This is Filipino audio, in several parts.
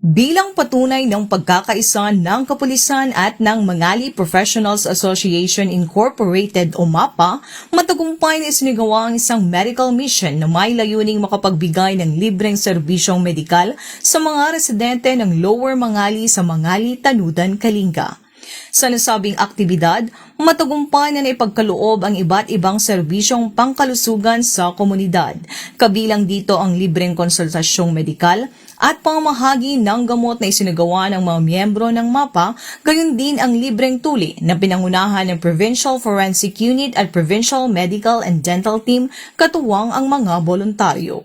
Bilang patunay ng pagkakaisa ng kapulisan at ng Mangali Professionals Association Incorporated o MAPA, matagumpay na isinigawa ang isang medical mission na may layuning makapagbigay ng libreng serbisyong medikal sa mga residente ng Lower Mangali sa Mangali, Tanudan, Kalinga. Sa nasabing aktibidad, matagumpay na naipagkaloob ang iba't ibang serbisyong pangkalusugan sa komunidad. Kabilang dito ang libreng konsultasyong medikal at pamamahagi ng gamot na isinagawa ng mga miyembro ng MAPA, gayon din ang libreng tuli na pinangunahan ng Provincial Forensic Unit at Provincial Medical and Dental Team, katuwang ang mga voluntaryo.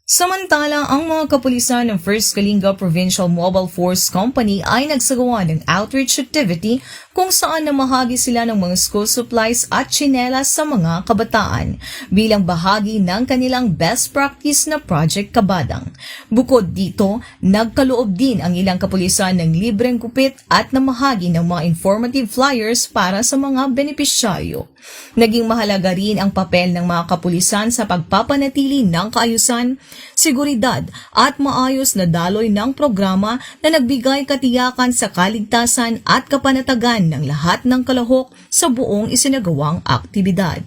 Samantala, ang mga kapulisan ng 1st Kalinga Provincial Mobile Force Company ay nagsagawa ng outreach activity kung saan namahagi sila ng mga school supplies at tsinelas sa mga kabataan bilang bahagi ng kanilang best practice na Project Kabadang. Bukod dito, nagkaloob din ang ilang kapulisan ng libreng gupit at namahagi ng mga informative flyers para sa mga benepisyaryo. Naging mahalaga rin ang papel ng mga kapulisan sa pagpapanatili ng kaayusan, seguridad at maayos na daloy ng programa na nagbigay katiyakan sa kaligtasan at kapanatagan ng lahat ng kalahok sa buong isinagawang aktibidad.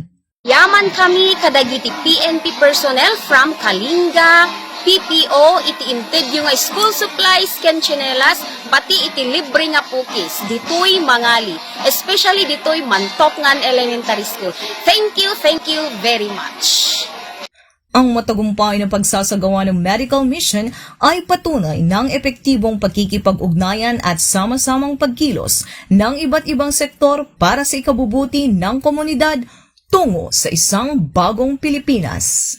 Yaman kami kadagiti PNP personnel from Kalinga, PPO, iti inted yung school supplies, ken tsinelas, pati iti libre nga pukis, ditoy Mangali, especially ditoy Mantokngan Elementary School. Thank you very much. Ang matagumpay na pagsasagawa ng medical mission ay patunay ng epektibong pagkikipag-ugnayan at sama-samang pagkilos ng iba't ibang sektor para sa ikabubuti ng komunidad tungo sa isang bagong Pilipinas.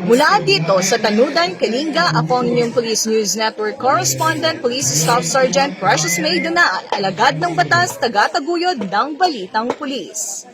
Mula dito sa Tanudan, Kalinga, ako ang inyong Police News Network Correspondent, Police Staff Sergeant Precious May Donal, alagad ng batas, taga-taguyod ng Balitang Pulis.